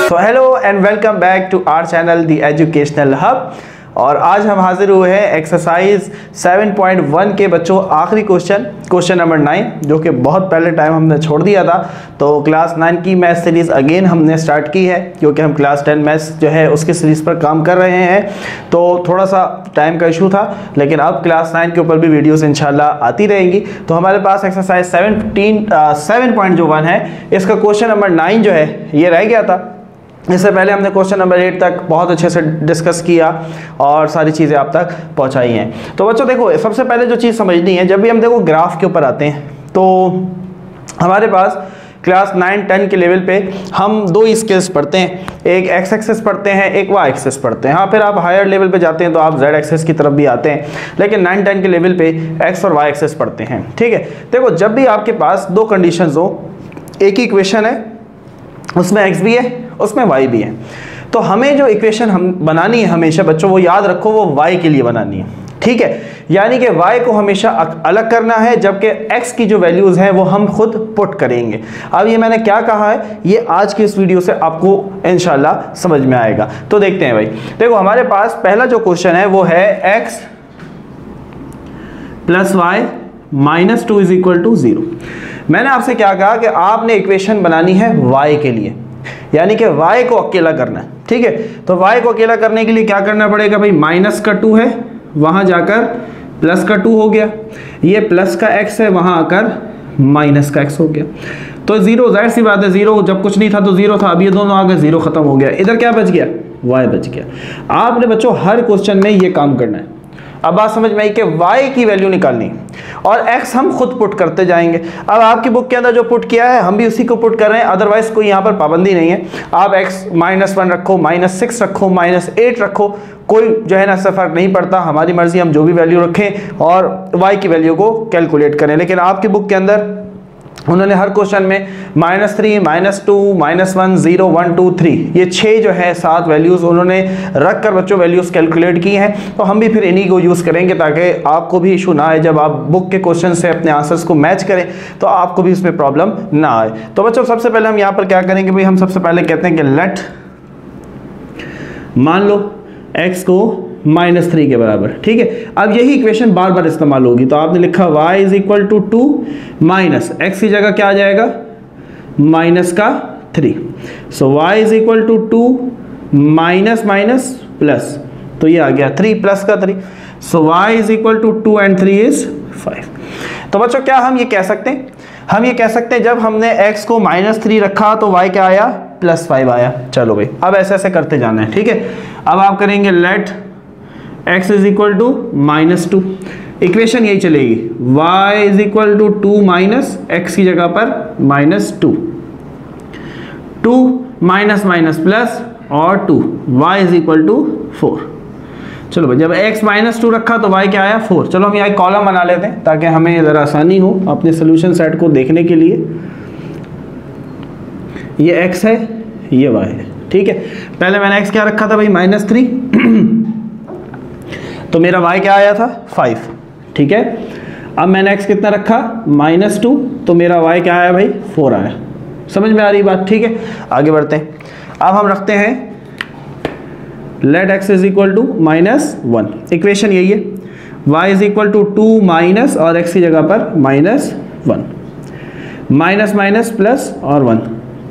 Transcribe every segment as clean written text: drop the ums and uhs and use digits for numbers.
So hello and welcome back to our channel The Educational Hub। और आज हम हाजिर हुए हैं एक्सरसाइज 7.1 के बच्चों आखिरी क्वेश्चन नंबर 9, जो कि बहुत पहले टाइम हमने छोड़ दिया था। तो क्लास 9 की मैथ सीरीज़ अगेन हमने स्टार्ट की है, क्योंकि हम क्लास 10 मैथ्स जो है उसकी सीरीज़ पर काम कर रहे हैं। तो थोड़ा सा टाइम का इशू था, लेकिन अब क्लास 9 के ऊपर भी वीडियोस इंशाल्लाह आती रहेंगी। तो हमारे पास एक्सरसाइज 7.1 है, इसका क्वेश्चन नंबर 9 जो है ये रह गया था। इससे पहले हमने क्वेश्चन नंबर 8 तक बहुत अच्छे से डिस्कस किया और सारी चीज़ें आप तक पहुंचाई हैं। तो बच्चों देखो, सबसे पहले जो चीज़ समझनी है, जब भी हम देखो ग्राफ के ऊपर आते हैं तो हमारे पास क्लास 9-10 के लेवल पे हम दो स्केल्स पढ़ते हैं, एक एक्स एक्सेस पढ़ते हैं, एक वाई एक्सेस पढ़ते हैं। हाँ, फिर आप हायर लेवल पे जाते हैं तो आप जेड एक्सेस की तरफ भी आते हैं, लेकिन 9-10 के लेवल पे एक्स और वाई एक्सेस पढ़ते हैं। ठीक है, देखो जब भी आपके पास दो कंडीशंस हो, एक ही इक्वेशन है, उसमें एक्स भी है उसमें वाई भी है, तो हमें जो इक्वेशन हम बनानी है हमेशा बच्चों, वो याद रखो वो वाई के लिए बनानी है। ठीक है, यानी कि y को हमेशा अलग करना है, जबकि x की जो वैल्यूज़ हैं वो हम खुद पुट करेंगे। अब ये मैंने क्या कहा है, ये आज की इस वीडियो से आपको इंशाल्लाह समझ में आएगा। तो देखते हैं भाई, देखो हमारे पास पहला जो क्वेश्चन है वो है x plus y minus 2 is equal to 0। मैंने आपसे क्या कहा कि आपने इक्वेशन बनानी है y के लिए, यानी कि y को अकेला करना है। ठीक है, तो y को अकेला करने के लिए क्या करना पड़ेगा भाई, माइनस का 2 है, वहां जाकर प्लस का 2 हो गया, ये प्लस का x है, वहां आकर माइनस का x हो गया। तो 0, जाहिर सी बात है 0 जब कुछ नहीं था तो 0 था, अब ये दोनों आ गए, 0 खत्म हो गया। इधर क्या बच गया, y बच गया। आपने बच्चों हर क्वेश्चन में ये काम करना है। अब बात समझ में आई कि y की वैल्यू निकालनी और x हम खुद पुट करते जाएंगे। अब आपकी बुक के अंदर जो पुट किया है हम भी उसी को पुट कर रहे हैं, अदरवाइज कोई यहाँ पर पाबंदी नहीं है। आप x -1 रखो, -6 रखो, -8 रखो, कोई जो है ना इससे फर्क नहीं पड़ता, हमारी मर्जी, हम जो भी वैल्यू रखें और y की वैल्यू को कैलकुलेट करें। लेकिन आपकी बुक के अंदर उन्होंने हर क्वेश्चन में -3, -2, -1, 0, 1, 2, 3 ये 6 जो है 7 वैल्यूज़ उन्होंने रख कर बच्चों वैल्यूज़ कैलकुलेट की हैं। तो हम भी फिर इन्हीं को यूज़ करेंगे ताकि आपको भी इशू ना आए, जब आप बुक के क्वेश्चन से अपने आंसर्स को मैच करें तो आपको भी इसमें प्रॉब्लम ना आए। तो बच्चों सबसे पहले हम यहाँ पर क्या करेंगे भाई, हम सबसे पहले कहते हैं कि लेट, मान लो x को -3 के बराबर। ठीक है, अब यही इक्वेशन बार बार इस्तेमाल होगी, तो आपने लिखा y is equal to 2 minus x की जगह क्या आ जाएगा, माइनस का 3। So y is equal to 2 minus minus plus, तो ये आ गया 3 प्लस का 3। So y is equal to 2 and 3 is 5। तो बच्चों क्या हम ये कह सकते हैं, हम ये कह सकते हैं जब हमने x को -3 रखा तो y क्या आया, +5 आया। चलो भाई, अब ऐसे ऐसे करते जाना है। ठीक है, अब आप करेंगे let x is equal to -2, equation यही चलेगी, y is equal to 2 minus x की जगह पर -2, 2 माइनस माइनस प्लस और 2, y इज इक्वल टू 4। चलो भाई, जब x -2 रखा तो y क्या आया, 4। चलो हम यहाँ एक कॉलम बना लेते हैं ताकि हमें ज़रा आसानी हो अपने सोल्यूशन सेट को देखने के लिए। ये x है, ये y है। ठीक है, पहले मैंने x क्या रखा था भाई, -3 तो मेरा y क्या आया था, 5। ठीक है, अब मैंने x कितना रखा, -2 तो मेरा y क्या आया भाई, 4 आया। समझ में आ रही बात। ठीक है, आगे बढ़ते हैं। अब हम रखते हैं let x is equal to -1, equation यही है, y is equal to 2 minus और x की जगह पर -1, माइनस माइनस प्लस और 1,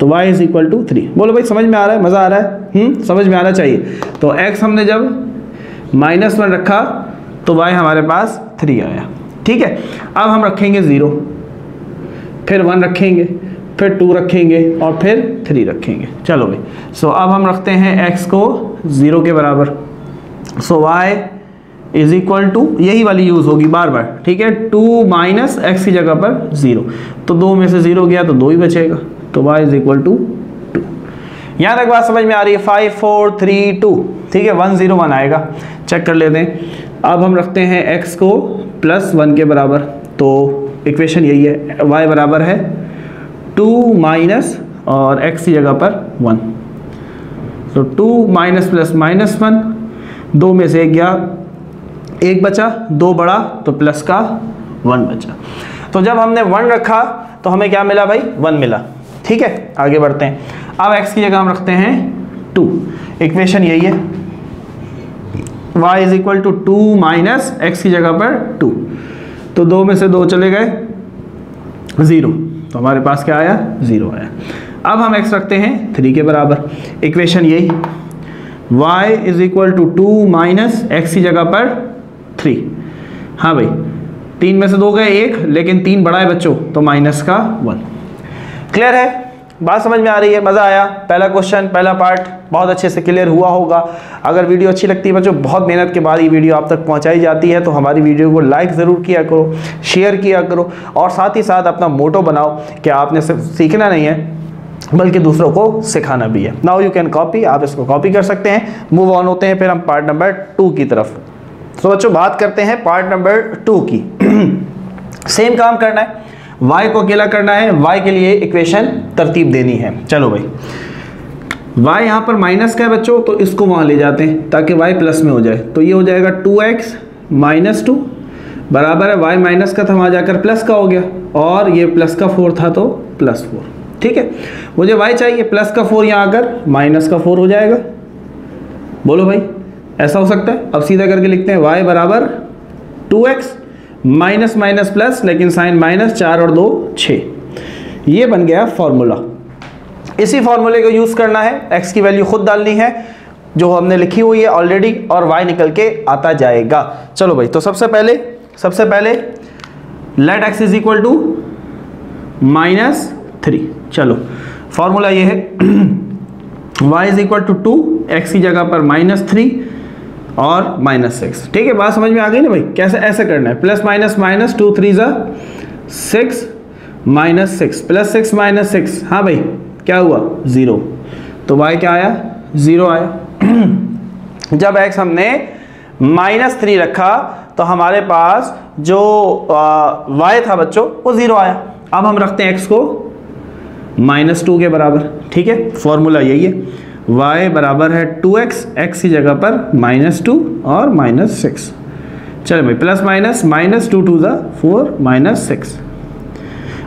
तो y इज इक्वल टू 3। बोलो भाई समझ में आ रहा है, मज़ा आ रहा है, समझ में आना चाहिए। तो x हमने जब -1 रखा तो y हमारे पास 3 आया। ठीक है, अब हम रखेंगे 0, फिर 1 रखेंगे, फिर 2 रखेंगे और फिर 3 रखेंगे। चलो भाई, सो अब हम रखते हैं x को 0 के बराबर। सो y इज इक्वल टू, यही वाली यूज़ होगी बार बार। ठीक है, 2 माइनस x की जगह पर 0, तो 2 में से 0 गया तो 2 ही बचेगा, तो y इज इक्वल टू 2। यहाँ तक बात समझ में आ रही है, 5 4 3 2। ठीक है, 1 0 1 आएगा, चेक कर लेते हैं। अब हम रखते हैं x को +1 के बराबर, तो इक्वेशन यही है, y बराबर है 2 माइनस और x की जगह पर 1, तो 2 माइनस प्लस -1, 2 में से 1 गया 1 बचा, 2 बढ़ा तो प्लस का 1 बचा। तो जब हमने 1 रखा तो हमें क्या मिला भाई, 1 मिला। ठीक है, आगे बढ़ते हैं। अब x की जगह हम रखते हैं 2। इक्वेशन यही है, y is equal to 2 minus x की जगह पर 2, तो 2 में से 2 चले गए, 0, तो हमारे पास क्या आया, 0 आया। अब हम x रखते हैं 3 के बराबर। इक्वेशन यही, y is equal to 2 minus x की जगह पर 3। हाँ भाई, 3 में से 2 गए 1, लेकिन 3 बड़ा है बच्चों, तो माइनस का 1। क्लियर है, बात समझ में आ रही है, मज़ा आया। पहला क्वेश्चन, पहला पार्ट बहुत अच्छे से क्लियर हुआ होगा। अगर वीडियो अच्छी लगती है बच्चों, बहुत मेहनत के बाद ये वीडियो आप तक पहुंचाई जाती है, तो हमारी वीडियो को लाइक ज़रूर किया करो, शेयर किया करो, और साथ ही साथ अपना मोटो बनाओ कि आपने सिर्फ सीखना नहीं है बल्कि दूसरों को सिखाना भी है। नाउ यू कैन कॉपी, आप इसको कॉपी कर सकते हैं। मूव ऑन होते हैं फिर हम पार्ट नंबर 2 की तरफ। तो बच्चों बात करते हैं पार्ट नंबर 2 की। सेम काम करना है, y को अकेला करना है, y के लिए इक्वेशन तरतीब देनी है। चलो भाई, y यहाँ पर माइनस का है बच्चों, तो इसको वहाँ ले जाते हैं ताकि y प्लस में हो जाए। तो ये हो जाएगा 2x माइनस 2 बराबर है y माइनस का था, वहाँ जाकर प्लस का हो गया, और ये प्लस का 4 था तो प्लस 4। ठीक है, मुझे y चाहिए, प्लस का 4 यहाँ आकर माइनस का 4 हो जाएगा। बोलो भाई, ऐसा हो सकता है? अब सीधा करके लिखते हैं y बराबर 2x माइनस माइनस प्लस, लेकिन साइन माइनस, 4 और 2 6। ये बन गया फॉर्मूला। इसी फॉर्मूले को यूज़ करना है, x की वैल्यू खुद डालनी है जो हमने लिखी हुई है ऑलरेडी, और y निकल के आता जाएगा। चलो भाई, तो सबसे पहले let x is equal to -3। चलो फॉर्मूला ये है y is equal to 2, x की जगह पर -3 और -6। ठीक है, बात समझ में आ गई ना भाई? कैसे ऐसे करना है, प्लस माइनस माइनस, 2 3 ज़ा 6 -6 प्लस 6 -6। हाँ भाई, क्या हुआ, 0, तो y क्या आया, 0 आया। जब x हमने -3 रखा तो हमारे पास जो y था बच्चों वो 0 आया। अब हम रखते हैं x को -2 के बराबर। ठीक है, फॉर्मूला यही है, y बराबर है 2x, x की जगह पर -2 और -6। चलो भाई, प्लस माइनस, -2 2 ज़ा 4 -6,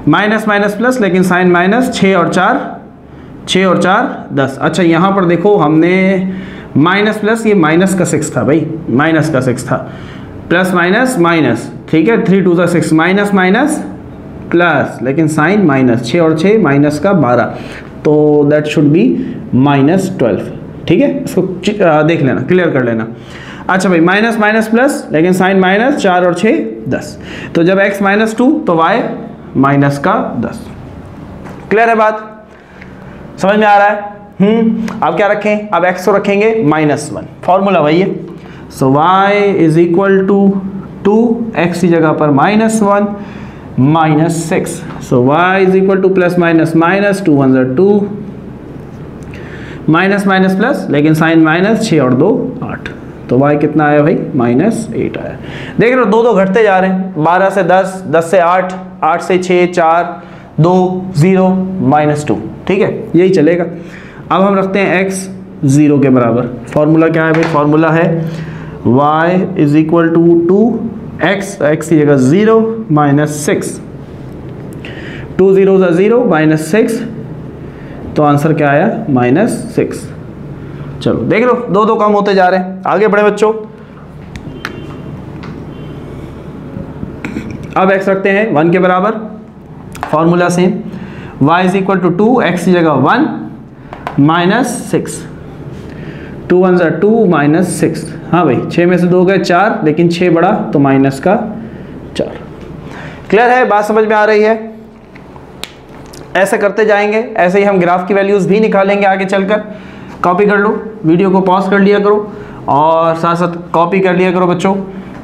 माइनस माइनस प्लस, लेकिन साइन माइनस, 6 और 4 10। अच्छा, यहाँ पर देखो हमने माइनस प्लस, ये माइनस का 6 था भाई, माइनस का 6 था, प्लस माइनस माइनस। ठीक है, 3 2 ज़ा 6, माइनस माइनस प्लस, लेकिन साइन माइनस, 6 और 6 माइनस का 12, तो दैट शुड बी -12। ठीक है, इसको देख लेना, क्लियर कर लेना। अच्छा भाई, माइनस माइनस प्लस, लेकिन साइन माइनस, 4 और 6 10, तो जब x -2 तो y माइनस का 10। क्लियर है बात, समझ में आ रहा है? अब क्या रखें, अब x को रखेंगे -1, फॉर्मूला वही है। So y is equal to 2, x की जगह पर -1 -6, so y is equal to plus minus minus, 2 1 ज़ा 2, माइनस माइनस प्लस, लेकिन साइन माइनस, 6 और 2 8, तो y कितना आया भाई, -8 आया। देख रहे हो, 2 घटते जा रहे हैं, 12 से 10, 10 से 8, 8 से 6, 4 2 0 -2। ठीक है, यही चलेगा। अब हम रखते हैं x 0 के बराबर। फॉर्मूला क्या है भाई, फॉर्मूला है y is equal to 2x, x की जगह 0 -6, 2 0 ज़ा 0 -6, तो आंसर क्या आया, -6। चलो देख लो, 2 2 कम होते जा रहे हैं। आगे बढ़े बच्चों, अब x रखते हैं 1 के बराबर। फॉर्मूला से y is equal to 2, x की जगह 1 -6, 2 1 ज़ा 2 -6। हाँ भाई, 6 में से 2 गए 4, लेकिन 6 बड़ा तो माइनस का 4। क्लियर है, बात समझ में आ रही है? ऐसे करते जाएंगे, ऐसे ही हम ग्राफ की वैल्यूज़ भी निकालेंगे आगे चलकर। कॉपी कर लो, वीडियो को पॉज कर लिया करो और साथ साथ कॉपी कर लिया करो बच्चों।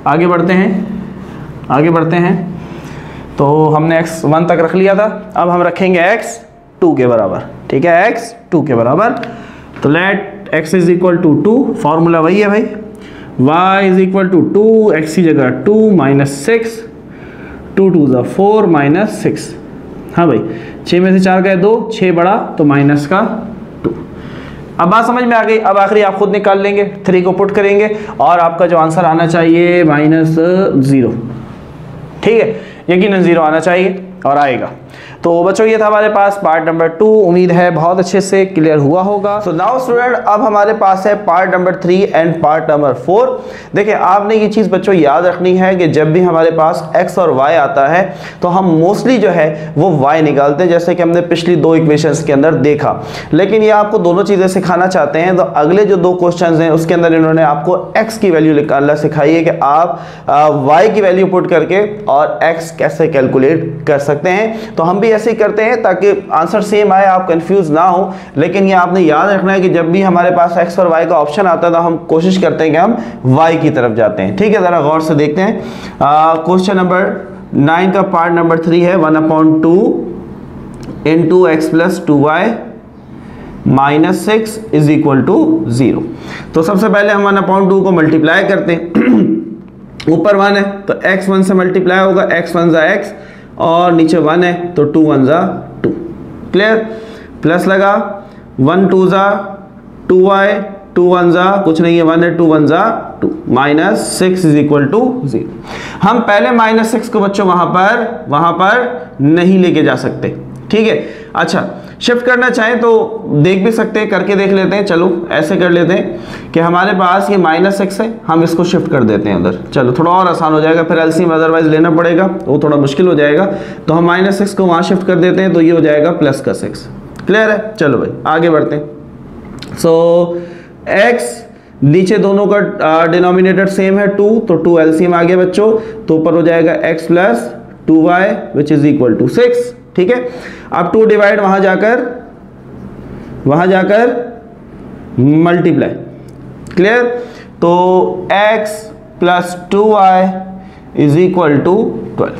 आगे बढ़ते हैं। तो हमने x 1 तक रख लिया था, अब हम रखेंगे x 2 के बराबर। ठीक है, x 2 के बराबर, तो let x is equal to 2, formula वही है भाई, y is equal to 2, x की जगह 2 -6, 2 2 ज़ा 4 -6। हाँ भाई, 6 में से 4 गए 2, 6 बड़ा तो माइनस का 2। अब बात समझ में आ गई। अब आखिरी आप खुद निकाल लेंगे, 3 को पुट करेंगे और आपका जो आंसर आना चाहिए -0। ठीक है, यकीनन 0 आना चाहिए और आएगा। तो बच्चों ये था हमारे पास पार्ट नंबर 2। उम्मीद है बहुत अच्छे से क्लियर हुआ होगा। सो नाउ स्टूडेंट, अब हमारे पास है part number 3 and part number 4। देखिए आपने ये चीज़ बच्चों याद रखनी है कि जब भी हमारे पास x और y आता है तो हम मोस्टली जो है वो y निकालते हैं, जैसे कि हमने पिछली 2 इक्वेशंस के अंदर देखा। लेकिन ये आपको दोनों चीज़ें सिखाना चाहते हैं, तो अगले जो 2 क्वेश्चन हैं उसके अंदर इन्होंने आपको x की वैल्यू निकालना सिखाई है कि आप y की वैल्यू पुट करके और x कैसे कैलकुलेट कर सकते हैं। तो हम भी ऐसे ही करते हैं ताकि आंसर सेम आए, आप कंफ्यूज ना हो। लेकिन ये आपने याद रखना है कि जब भी हमारे पास x और y का ऑप्शन आता है तो हम कोशिश करते हैं कि हम y की तरफ जाते हैं। ठीक है, जरा गौर से देखते हैं। क्वेश्चन नंबर 9 का पार्ट नंबर 3 है 1/2 into x plus 2y minus 6 is equal to 0। तो सबसे पहले हम 1/2 को मल्टीप्लाई करते हैं। ऊपर 1 है तो x 1 से मल्टीप्लाई होगा, x 1 जा x और नीचे 1 है तो 2 1 जा 2। क्लियर, प्लस लगा 1 2 जा 2y, 2 1 जा कुछ नहीं है 1 है, 2 1 जा 2, माइनस 6 इज इक्वल टू 0। हम पहले -6 को बच्चों वहां पर नहीं लेके जा सकते। ठीक है, अच्छा शिफ्ट करना चाहें तो देख भी सकते हैं, करके देख लेते हैं। चलो ऐसे कर लेते हैं कि हमारे पास ये -6 है, हम इसको शिफ्ट कर देते हैं उधर। चलो थोड़ा और आसान हो जाएगा, फिर एलसीएम अदरवाइज लेना पड़ेगा वो थोड़ा मुश्किल हो जाएगा। तो हम -6 को वहाँ शिफ्ट कर देते हैं तो ये हो जाएगा प्लस का 6। क्लियर है, चलो भाई आगे बढ़ते हैं। सो x नीचे दोनों का डिनोमिनेटर सेम है 2, तो 2 एलसीएम आ गया बच्चों, तो ऊपर हो जाएगा x plus 2y which is equal to 6। ठीक है, अब 2 डिवाइड वहां जाकर मल्टीप्लाई। क्लियर, तो x plus 2y is equal to 12।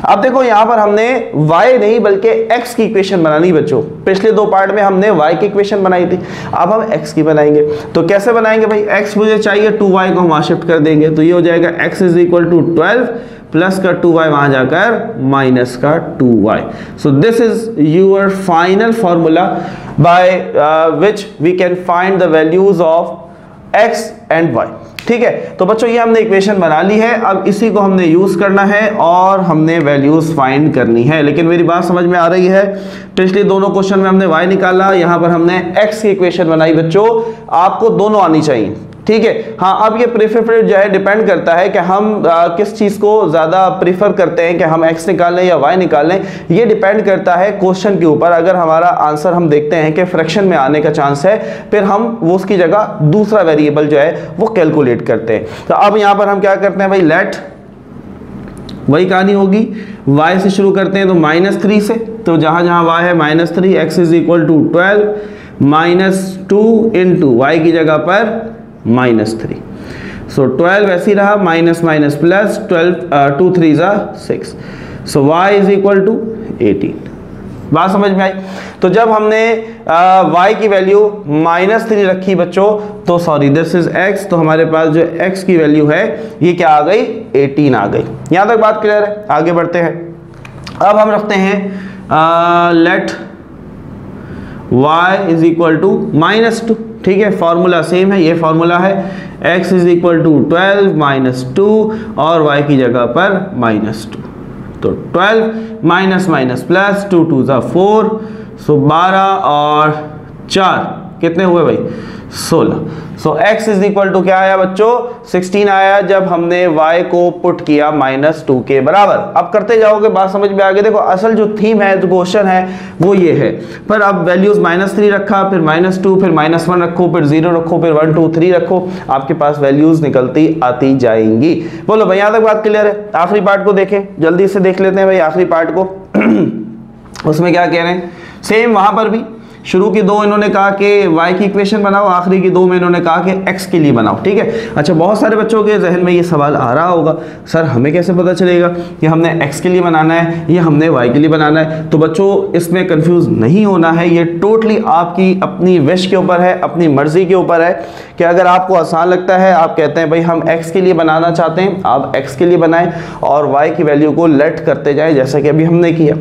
अब देखो यहां पर हमने y नहीं बल्कि x की इक्वेशन बनानी बच्चों। पिछले 2 पार्ट में हमने y की इक्वेशन बनाई थी, अब हम x की बनाएंगे। तो कैसे बनाएंगे भाई, x मुझे चाहिए 2y को हम वहां शिफ्ट कर देंगे, तो ये हो जाएगा x is equal to 12 plus का 2y वहां जाकर माइनस का 2y। So this is your final formula by which we can find the values of x and y। ठीक है, तो बच्चों ये हमने इक्वेशन बना ली है, अब इसी को हमने यूज करना है और हमने वैल्यूज फाइंड करनी है। लेकिन मेरी बात समझ में आ रही है, पिछले दोनों क्वेश्चन में हमने y निकाला, यहां पर हमने x की इक्वेशन बनाई बच्चों, आपको दोनों आनी चाहिए। ठीक है, हाँ अब ये प्रेफर जो है डिपेंड करता है कि हम किस चीज़ को ज़्यादा प्रीफर करते हैं कि हम x निकाल लें या y निकाल लें। ये डिपेंड करता है क्वेश्चन के ऊपर। अगर हमारा आंसर हम देखते हैं कि फ्रैक्शन में आने का चांस है, फिर हम वो उसकी जगह दूसरा वेरिएबल जो है वो कैलकुलेट करते हैं। तो अब यहाँ पर हम क्या करते हैं भाई, लेट वही कहानी होगी, y से शुरू करते हैं तो -3 से, तो जहाँ जहाँ y है -3, x is equal to 12 -2 into y की जगह पर -3। सो 12 ऐसी रहा, माइनस माइनस प्लस 12 2 3 जा 6। So y is equal to 18। बात समझ में आई। तो जब हमने y की वैल्यू -3 रखी बच्चों, तो सॉरी दिस इज x, तो हमारे पास जो x की वैल्यू है ये क्या आ गई, 18 आ गई। यहां तक बात क्लियर है, आगे बढ़ते हैं। अब हम रखते हैं let y is equal to -2। ठीक है, फॉर्मूला सेम है, ये फॉर्मूला है, x इज इक्वल टू 12 -2 और y की जगह पर -2। तो 12 माइनस माइनस प्लस 2 2 जा 4, सो 12 और 4 कितने हुए भाई, 16। सो x इज इक्वल टू क्या आया बच्चों, 16 आया जब हमने y को पुट किया -2 के बराबर। अब करते जाओगे, बात समझ में आ गई। देखो असल जो थीम है, जो क्वेश्चन है वो ये है, पर अब वैल्यूज -3 रखा, फिर -2, फिर -1 रखो, फिर 0 रखो, फिर 1 2 3 रखो, आपके पास वैल्यूज निकलती आती जाएंगी। बोलो भाई यहाँ तक बात क्लियर है। आखिरी पार्ट को देखें, जल्दी से देख लेते हैं भाई आखिरी पार्ट को। उसमें क्या कह रहे हैं, सेम वहां पर भी शुरू की 2 इन्होंने कहा कि y की इक्वेशन बनाओ, आखिरी की 2 में इन्होंने कहा कि x के लिए बनाओ। ठीक है, अच्छा बहुत सारे बच्चों के जहन में ये सवाल आ रहा होगा, सर हमें कैसे पता चलेगा कि हमने x के लिए बनाना है या हमने y के लिए बनाना है। तो बच्चों इसमें कंफ्यूज नहीं होना है, ये टोटली आपकी अपनी विश के ऊपर है, अपनी मर्जी के ऊपर है कि अगर आपको आसान लगता है, आप कहते हैं भाई हम x के लिए बनाना चाहते हैं, आप x के लिए बनाएं और y की वैल्यू को लेट करते जाएं जैसा कि अभी हमने किया।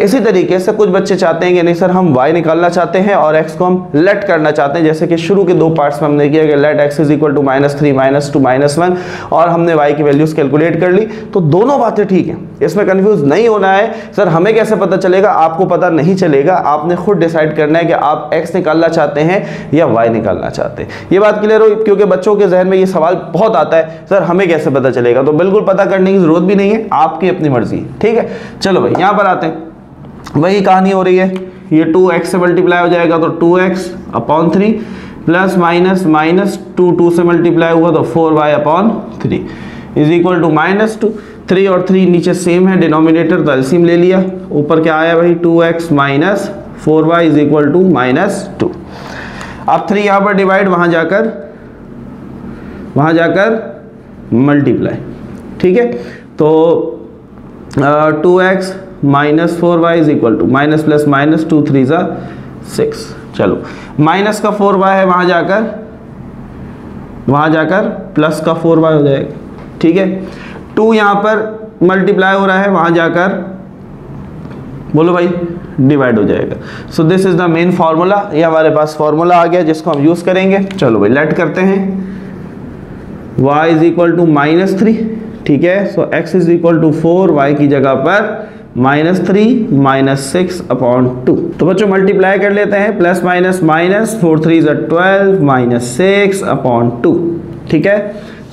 इसी तरीके से कुछ बच्चे चाहते हैं कि नहीं सर हम y निकालना चाहते चाहते हैं और x को हम लेट करना चाहते हैं, जैसे कि शुरू के दो पार्ट्स में हमने किया कि let x is equal to -3 -2 -1 और हमने y की वैल्यूज कैलकुलेट कर ली। तो दोनों बातें ठीक हैं, इसमें कंफ्यूज नहीं होना है। सर हमें कैसे पता चलेगा? आपको पता नहीं चलेगा, आपने खुद डिसाइड करना है कि आप x निकालना चाहते हैं या y निकालना चाहते हैं। ये बात क्लियर हो? क्योंकि बच्चों के जहन में ये सवाल बहुत आता है, सर हमें कैसे पता चलेगा? तो बिल्कुल पता करने की जरूरत भी नहीं है, आपकी अपनी मर्जी। ठीक है, चलो भाई यहां पर आते हैं, वही कहानी हो रही है। ये 2x से मल्टीप्लाई हो जाएगा तो 2x upon 3 plus minus minus 2 से मल्टीप्लाई हुआ तो 4y/3 इज इक्वल टू -2। 3 और 3 नीचे सेम है, डिनोमिनेटर तो एलसीएम ले लिया। ऊपर क्या आया भाई? 2x minus 4y is equal to -2। अब 3 यहाँ पर डिवाइड, वहाँ जाकर मल्टीप्लाई। ठीक है, तो 2x minus 4y is equal to minus plus minus 2 3 6। चलो माइनस का 4y है, वहाँ जाकर प्लस का 4y हो जाएगा। ठीक है, 2 यहाँ पर मल्टीप्लाई हो रहा है, वहाँ जाकर बोलो भाई डिवाइड हो जाएगा। सो this is the main formula. ये हमारे पास फार्मूला आ गया जिसको हम यूज़ करेंगे। चलो भाई लेट करते हैं। y is equal to -3। ठीक है, so x is equal to 4, y की जगह पर -3 -6/2। तो बच्चों मल्टीप्लाई कर लेते हैं, प्लस माइनस माइनस 4 3 12 -6/2। ठीक है,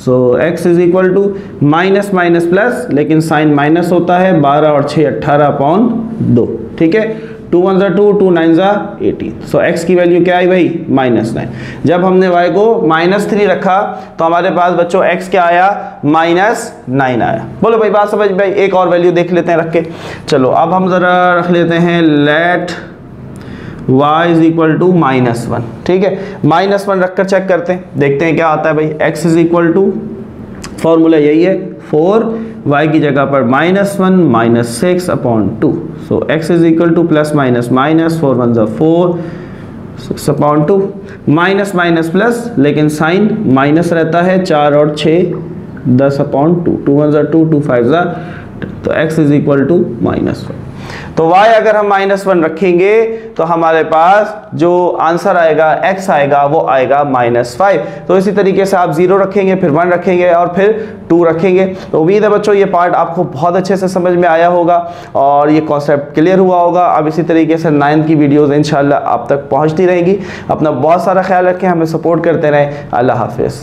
so x is equal to minus minus plus, लेकिन साइन माइनस होता है, 12 और 6 18/2। ठीक है, 2 1 2 2 9 18। सो x की वैल्यू क्या आई भाई? -9। जब हमने y को -3 रखा तो हमारे पास बच्चों x क्या आया? -9 आया। बोलो भाई बात समझ भाई? एक और वैल्यू देख लेते हैं रख के। चलो अब हम जरा रख लेते हैं let y is equal to -1। ठीक है, -1 रखकर चेक करते हैं, देखते हैं क्या आता है भाई। x is equal to, formula यही है 4, y की जगह पर -1 -6/2। So x is equal to plus minus minus 4 1 4 6/2, minus minus plus, लेकिन साइन माइनस रहता है, 4 और 6 10/2, 2 1 2 2 5 तो x इज इक्वल टू -1। तो y अगर हम -1 रखेंगे तो हमारे पास जो आंसर आएगा x आएगा वो आएगा -5। तो इसी तरीके से आप 0 रखेंगे, फिर 1 रखेंगे और फिर 2 रखेंगे। तो उम्मीद है बच्चों ये पार्ट आपको बहुत अच्छे से समझ में आया होगा और ये कॉन्सेप्ट क्लियर हुआ होगा। अब इसी तरीके से 9th की वीडियोस इंशाल्लाह आप तक पहुंचती रहेगी। अपना बहुत सारा ख्याल रखें, हमें सपोर्ट करते रहें। अल्लाह हाफिज़।